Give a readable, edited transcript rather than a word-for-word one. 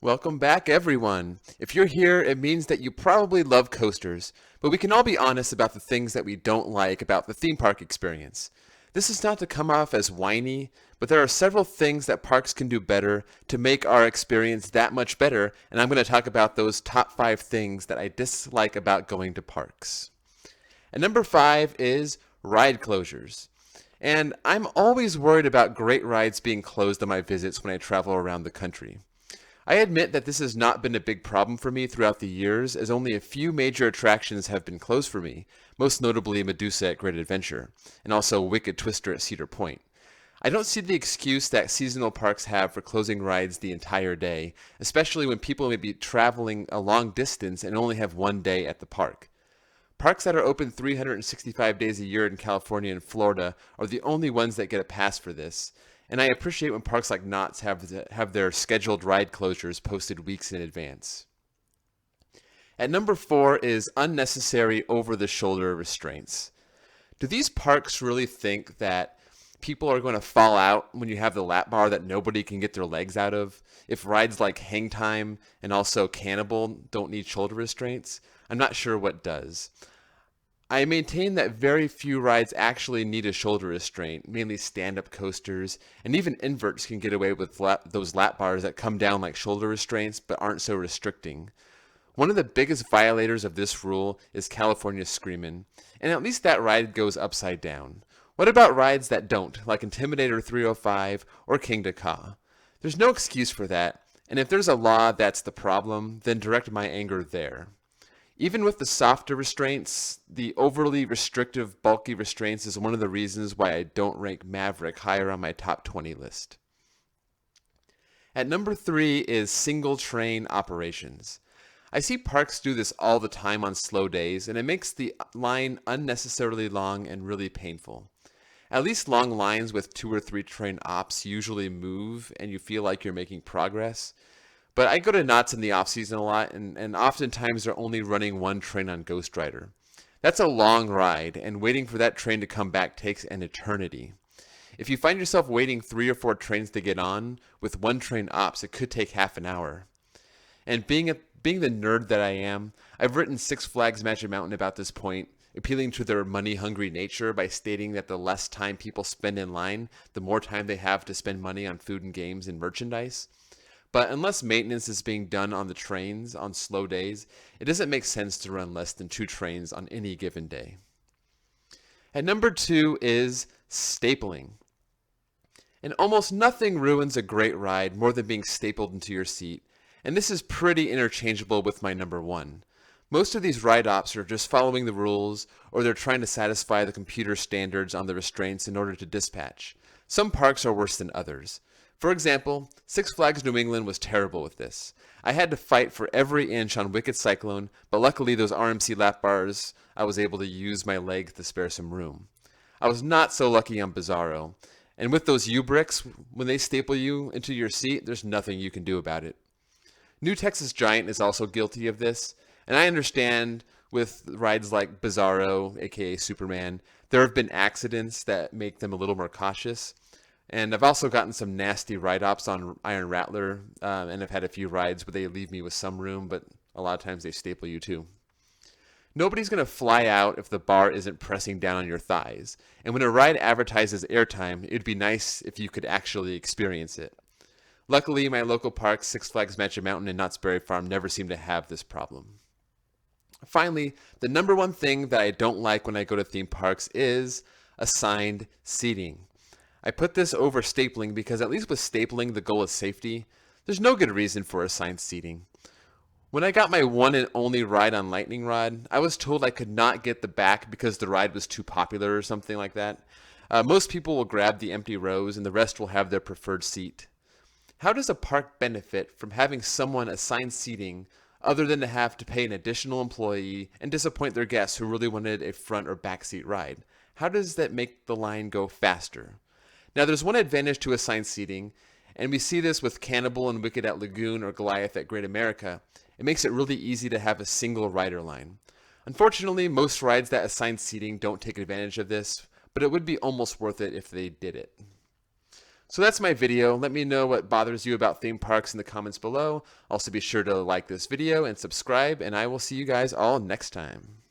Welcome back, everyone. If you're here, it means that you probably love coasters, but we can all be honest about the things that we don't like about the theme park experience. This is not to come off as whiny, but there are several things that parks can do better to make our experience that much better, and I'm going to talk about those top 5 things that I dislike about going to parks. And number 5 is ride closures. And I'm always worried about great rides being closed on my visits when I travel around the country. I admit that this has not been a big problem for me throughout the years, as only a few major attractions have been closed for me, most notably Medusa at Great Adventure, and also Wicked Twister at Cedar Point. I don't see the excuse that seasonal parks have for closing rides the entire day, especially when people may be traveling a long distance and only have one day at the park. Parks that are open 365 days a year in California and Florida are the only ones that get a pass for this, and I appreciate when parks like Knott's have their scheduled ride closures posted weeks in advance. At number 4 is unnecessary over-the-shoulder restraints. Do these parks really think that people are going to fall out when you have the lap bar that nobody can get their legs out of? If rides like Hang Time and also Cannibal don't need shoulder restraints, I'm not sure what does. I maintain that very few rides actually need a shoulder restraint, mainly stand-up coasters, and even inverts can get away with those lap bars that come down like shoulder restraints but aren't so restricting. One of the biggest violators of this rule is California Screamin', and at least that ride goes upside down. What about rides that don't, like Intimidator 305 or King to Ka? There's no excuse for that, and if there's a law that's the problem, then direct my anger there. Even with the softer restraints, the overly restrictive, bulky restraints is one of the reasons why I don't rank Maverick higher on my top 20 list. At number 3 is single train operations. I see parks do this all the time on slow days, and it makes the line unnecessarily long and really painful. At least long lines with 2 or 3 train ops usually move and you feel like you're making progress. But I go to Knott's in the off season a lot, and oftentimes they're only running one train on Ghost Rider. That's a long ride, and waiting for that train to come back takes an eternity. If you find yourself waiting 3 or 4 trains to get on, with one train ops, it could take half an hour. And being the nerd that I am, I've written Six Flags Magic Mountain about this point, appealing to their money-hungry nature by stating that the less time people spend in line, the more time they have to spend money on food and games and merchandise. But unless maintenance is being done on the trains on slow days, it doesn't make sense to run less than 2 trains on any given day. At number 2 is stapling. And almost nothing ruins a great ride more than being stapled into your seat, and this is pretty interchangeable with my number 1. Most of these ride ops are just following the rules, or they're trying to satisfy the computer standards on the restraints in order to dispatch. Some parks are worse than others. For example, Six Flags New England was terrible with this. I had to fight for every inch on Wicked Cyclone, but luckily those RMC lap bars, I was able to use my legs to spare some room. I was not so lucky on Bizarro, and with those U-bricks, when they staple you into your seat, there's nothing you can do about it. New Texas Giant is also guilty of this, and I understand with rides like Bizarro, aka Superman, there have been accidents that make them a little more cautious. And I've also gotten some nasty ride-ops on Iron Rattler, and I've had a few rides where they leave me with some room, but a lot of times they staple you too. Nobody's going to fly out if the bar isn't pressing down on your thighs, and when a ride advertises airtime, it'd be nice if you could actually experience it. Luckily, my local parks, Six Flags Magic Mountain and Knott's Berry Farm, never seem to have this problem. Finally, the number 1 thing that I don't like when I go to theme parks is assigned seating. I put this over stapling because at least with stapling the goal is safety. There's no good reason for assigned seating. When I got my one and only ride on Lightning Rod, I was told I could not get the back because the ride was too popular or something like that. Most people will grab the empty rows and the rest will have their preferred seat. How does a park benefit from having someone assign seating other than to have to pay an additional employee and disappoint their guests who really wanted a front or back seat ride? How does that make the line go faster? Now, there's one advantage to assigned seating, and we see this with Cannibal and Wicked at Lagoon or Goliath at Great America. It makes it really easy to have a single rider line. Unfortunately, most rides that assign seating don't take advantage of this, but it would be almost worth it if they did it. So that's my video. Let me know what bothers you about theme parks in the comments below. Also be sure to like this video and subscribe, and I will see you guys all next time.